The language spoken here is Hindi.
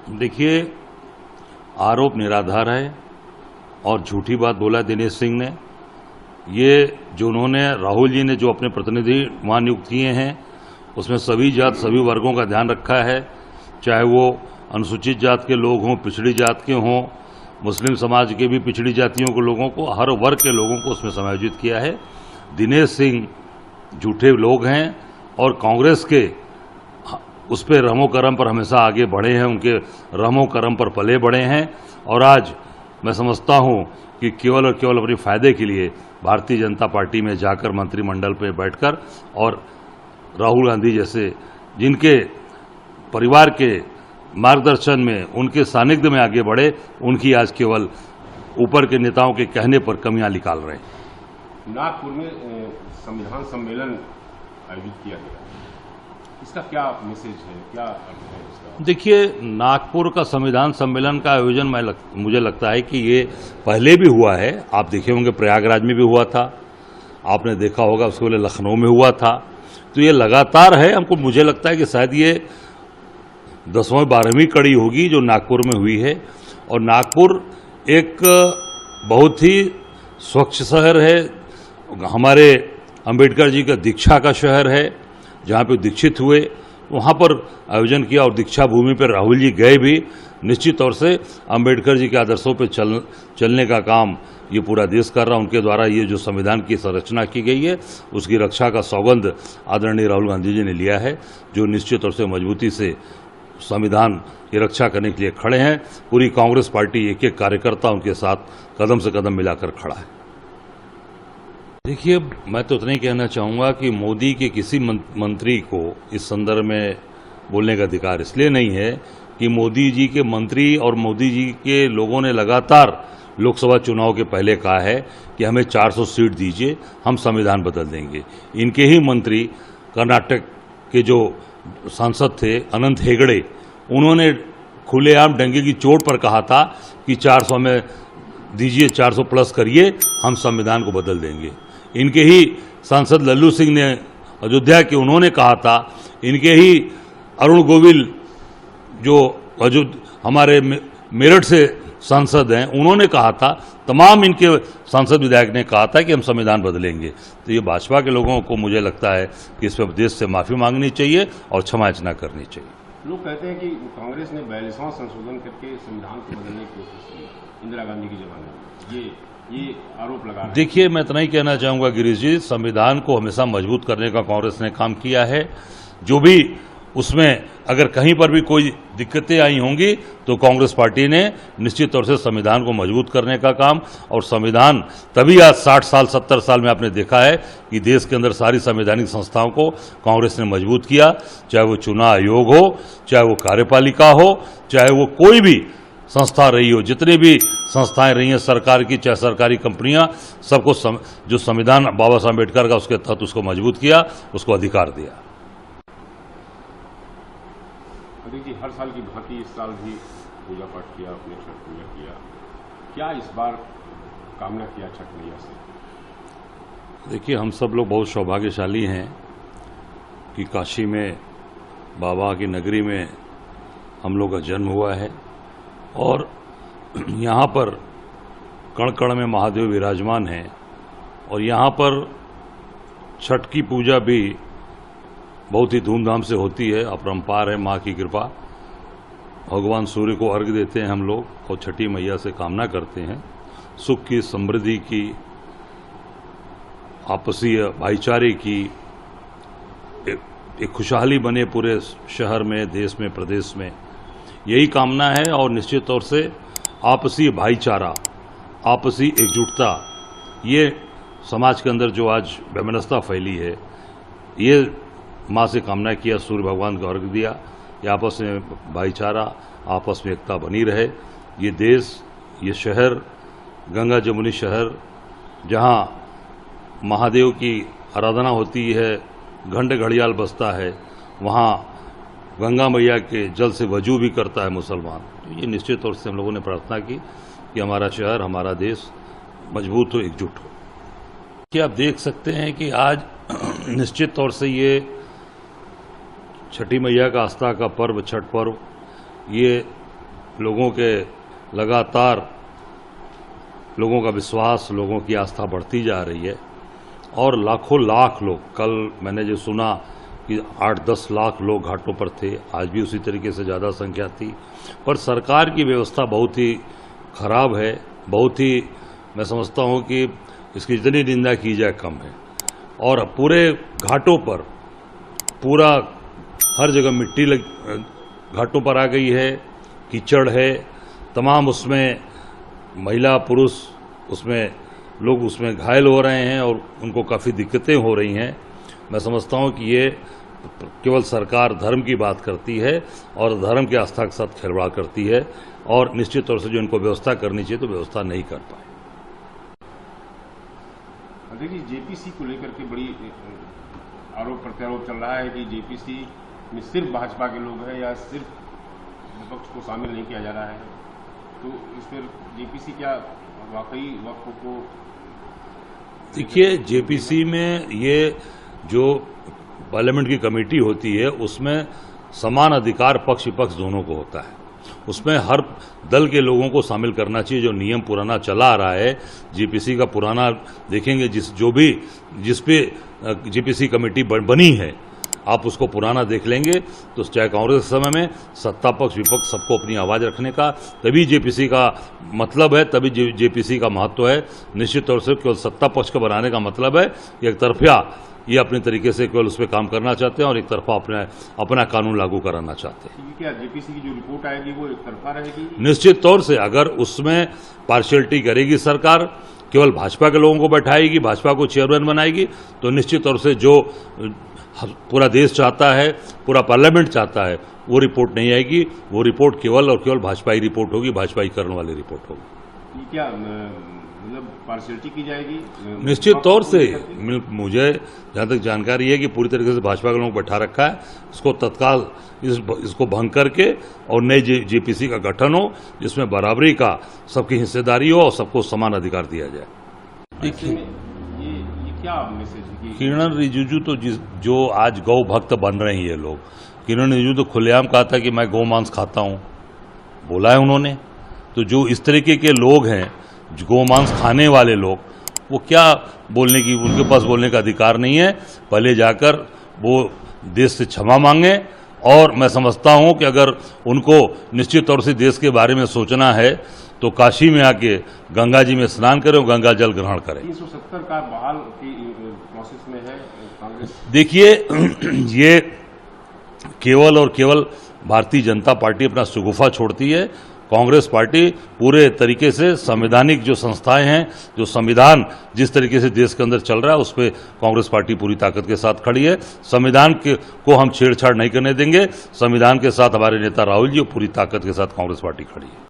देखिए, आरोप निराधार है और झूठी बात बोला दिनेश सिंह ने। ये जो उन्होंने राहुल जी ने जो अपने प्रतिनिधि वहाँ नियुक्त किए हैं उसमें सभी जात सभी वर्गों का ध्यान रखा है, चाहे वो अनुसूचित जात के लोग हों, पिछड़ी जात के हों, मुस्लिम समाज के भी पिछड़ी जातियों के लोगों को, हर वर्ग के लोगों को उसमें समायोजित किया है। दिनेश सिंह झूठे लोग हैं और कांग्रेस के उस पर रहमो करम पर हमेशा आगे बढ़े हैं, उनके रहमो करम पर पले बढ़े हैं। और आज मैं समझता हूं कि केवल और केवल अपने फायदे के लिए भारतीय जनता पार्टी में जाकर मंत्रिमंडल पर बैठकर और राहुल गांधी जैसे जिनके परिवार के मार्गदर्शन में, उनके सानिध्य में आगे बढ़े, उनकी आज केवल ऊपर के नेताओं के कहने पर कमियां निकाल रहे हैं। नागपुर में संविधान सम्मेलन आयोजित किया गया, इसका क्या मैसेज है, क्या अर्थ है इसका? देखिए, नागपुर का संविधान सम्मेलन का आयोजन मुझे लगता है कि ये पहले भी हुआ है। आप देखे होंगे प्रयागराज में भी हुआ था, आपने देखा होगा उसके पहले लखनऊ में हुआ था। तो ये लगातार है। हमको मुझे लगता है कि शायद ये 10वीं 12वीं कड़ी होगी जो नागपुर में हुई है। और नागपुर एक बहुत ही स्वच्छ शहर है, हमारे अंबेडकर जी का दीक्षा का शहर है, जहाँ पे दीक्षित हुए वहाँ पर आयोजन किया। और दीक्षा भूमि पर राहुल जी गए भी। निश्चित तौर से अंबेडकर जी के आदर्शों पर चलने का काम ये पूरा देश कर रहा है। उनके द्वारा ये जो संविधान की संरचना की गई है उसकी रक्षा का सौगंध आदरणीय राहुल गांधी जी ने लिया है, जो निश्चित तौर से मजबूती से संविधान की रक्षा करने के लिए खड़े हैं। पूरी कांग्रेस पार्टी एक एक कार्यकर्ता उनके साथ कदम से कदम मिलाकर खड़ा है। देखिए, मैं तो इतना ही कहना चाहूँगा कि मोदी के किसी मंत्री को इस संदर्भ में बोलने का अधिकार इसलिए नहीं है कि मोदी जी के मंत्री और मोदी जी के लोगों ने लगातार लोकसभा चुनाव के पहले कहा है कि हमें 400 सीट दीजिए, हम संविधान बदल देंगे। इनके ही मंत्री कर्नाटक के जो सांसद थे अनंत हेगड़े, उन्होंने खुलेआम डंके की चोट पर कहा था कि 400 में दीजिए, 400 प्लस करिए, हम संविधान को बदल देंगे। इनके ही सांसद लल्लू सिंह ने अयोध्या के, उन्होंने कहा था। इनके ही अरुण गोविल जो हमारे मेरठ से सांसद हैं, उन्होंने कहा था। तमाम इनके सांसद विधायक ने कहा था कि हम संविधान बदलेंगे। तो ये भाजपा के लोगों को मुझे लगता है कि इस पर देश से माफी मांगनी चाहिए और क्षमा याचना करनी चाहिए। लोग कहते हैं कि कांग्रेस ने 42वां संशोधन करके संविधान को बदलने की कोशिश की इंदिरा गांधी के जमाने में, ये आरोप लगा रहे हैं। देखिए, मैं इतना ही कहना चाहूंगा गिरीश जी, संविधान को हमेशा मजबूत करने का कांग्रेस ने काम किया है। जो भी उसमें अगर कहीं पर भी कोई दिक्कतें आई होंगी तो कांग्रेस पार्टी ने निश्चित तौर से संविधान को मजबूत करने का काम, और संविधान तभी आज 60 साल 70 साल में आपने देखा है कि देश के अंदर सारी संवैधानिक संस्थाओं को कांग्रेस ने मजबूत किया। चाहे वो चुनाव आयोग हो, चाहे वो कार्यपालिका हो, चाहे वो कोई भी संस्था रही हो, जितनी भी संस्थाएं रही हैं सरकार की, चाहे सरकारी कंपनियां, सबको जो संविधान बाबा साहब अम्बेडकर का उसके तहत उसको मजबूत किया, उसको अधिकार दिया। देखिए, हर साल की भांति इस साल भी पूजा पाठ किया, अपने छठ पूजा किया। क्या इस बार कामना किया छठ मैया से? देखिए, हम सब लोग बहुत सौभाग्यशाली हैं कि काशी में बाबा की नगरी में हम लोग का जन्म हुआ है और यहाँ पर कण कण में महादेव विराजमान हैं। और यहाँ पर छठ की पूजा भी बहुत ही धूमधाम से होती है, अपरंपार है, माँ की कृपा। भगवान सूर्य को अर्घ्य देते हैं हम लोग और छठी मैया से कामना करते हैं सुख की, समृद्धि की, आपसी भाईचारे की, एक खुशहाली बने पूरे शहर में, देश में, प्रदेश में, यही कामना है। और निश्चित तौर से आपसी भाईचारा, आपसी एकजुटता, ये समाज के अंदर जो आज वैमनस्यता फैली है, ये माँ से कामना किया, सूर्य भगवान को अर्घ्य दिया, ये आपस में भाईचारा, आपस में एकता बनी रहे। ये देश, ये शहर, गंगा जमुनी शहर, जहाँ महादेव की आराधना होती है, घंट घड़ियाल बजता है, वहाँ गंगा मैया के जल से वजू भी करता है मुसलमान। तो ये निश्चित तौर से हम लोगों ने प्रार्थना की कि हमारा शहर, हमारा देश मजबूत हो, एकजुट हो। कि आप देख सकते हैं कि आज निश्चित तौर से ये छठी मैया का आस्था का पर्व, छठ पर्व, ये लोगों के लगातार लोगों का विश्वास, लोगों की आस्था बढ़ती जा रही है और लाखों लाख लोग, कल मैंने जो सुना कि 8-10 लाख लोग घाटों पर थे, आज भी उसी तरीके से ज़्यादा संख्या थी। पर सरकार की व्यवस्था बहुत ही खराब है, बहुत ही, मैं समझता हूँ कि इसकी जितनी निंदा की जाए कम है। और पूरे घाटों पर पूरा हर जगह मिट्टी घाटों पर आ गई है, कीचड़ है, तमाम उसमें महिला पुरुष उसमें लोग उसमें घायल हो रहे हैं और उनको काफ़ी दिक्कतें हो रही हैं। मैं समझता हूं कि ये केवल सरकार धर्म की बात करती है और धर्म की आस्था के साथ खिलवाड़ करती है और निश्चित तौर से जो इनको व्यवस्था करनी चाहिए तो व्यवस्था नहीं कर पाए। देखिए, जेपीसी को लेकर के बड़ी आरोप प्रत्यारोप चल रहा है कि जेपीसी में सिर्फ भाजपा के लोग हैं या सिर्फ विपक्ष को शामिल नहीं किया जा रहा है, तो इस पर जेपीसी क्या वाकई वक्फ को? देखिए, जेपीसी में ये जो पार्लियामेंट की कमेटी होती है उसमें समान अधिकार पक्ष विपक्ष दोनों को होता है। उसमें हर दल के लोगों को शामिल करना चाहिए। जो नियम पुराना चला आ रहा है, जेपीसी का पुराना देखेंगे, जिस पे जेपीसी कमेटी बनी है, आप उसको पुराना देख लेंगे तो चाहे कांग्रेस के समय में सत्ता पक्ष विपक्ष सबको अपनी आवाज़ रखने का, तभी जेपीसी का मतलब है, तभी जेपीसी का महत्व है। निश्चित तौर से केवल सत्ता पक्ष का बनाने का मतलब है कि एक तरफा ये अपने तरीके से केवल उस पर काम करना चाहते हैं और एक तरफा अपना कानून लागू कराना चाहते हैं। क्या जेपीसी की जो रिपोर्ट आएगी वो एक तरफा रहेगी? निश्चित तौर से अगर उसमें पार्शियलिटी करेगी सरकार, केवल भाजपा के लोगों को बैठाएगी, भाजपा को चेयरमैन बनाएगी, तो निश्चित तौर से जो पूरा देश चाहता है, पूरा पार्लियामेंट चाहता है, वो रिपोर्ट नहीं आएगी। वो रिपोर्ट केवल और केवल भाजपाई रिपोर्ट होगी, भाजपाईकरण वाली रिपोर्ट होगी। क्या मतलब पार्शियलिटी की जाएगी? निश्चित तौर से मुझे जहां तक जानकारी है कि पूरी तरीके से भाजपा के लोगों को बैठा रखा है। इसको तत्काल इसको भंग करके और नए जेपीसी का गठन हो, जिसमें बराबरी का सबकी हिस्सेदारी हो और सबको समान अधिकार दिया जाए। देखिए, ये क्या मैसेज है? किरण रिजिजू तो जो आज गौ भक्त बन रहे हैं ये लोग, किरण रिजिजू तो खुलेआम कहा था कि मैं गौ मांस खाता हूं, बोला है उन्होंने। तो जो इस तरीके के लोग हैं, जो गौ मांस खाने वाले लोग, वो क्या बोलने की, उनके पास बोलने का अधिकार नहीं है। पहले जाकर वो देश से क्षमा मांगे और मैं समझता हूं कि अगर उनको निश्चित तौर से देश के बारे में सोचना है तो काशी में आके गंगा जी में स्नान करें और गंगा जल ग्रहण करें। 370 का बहाल की प्रोसेस में है कांग्रेस। देखिए, ये केवल और केवल भारतीय जनता पार्टी अपना सुगुफा छोड़ती है। कांग्रेस पार्टी पूरे तरीके से संवैधानिक जो संस्थाएं हैं, जो संविधान जिस तरीके से देश के अंदर चल रहा है, उस पर कांग्रेस पार्टी पूरी ताकत के साथ खड़ी है। संविधान को हम छेड़छाड़ नहीं करने देंगे। संविधान के साथ हमारे नेता राहुल जी पूरी ताकत के साथ कांग्रेस पार्टी खड़ी है।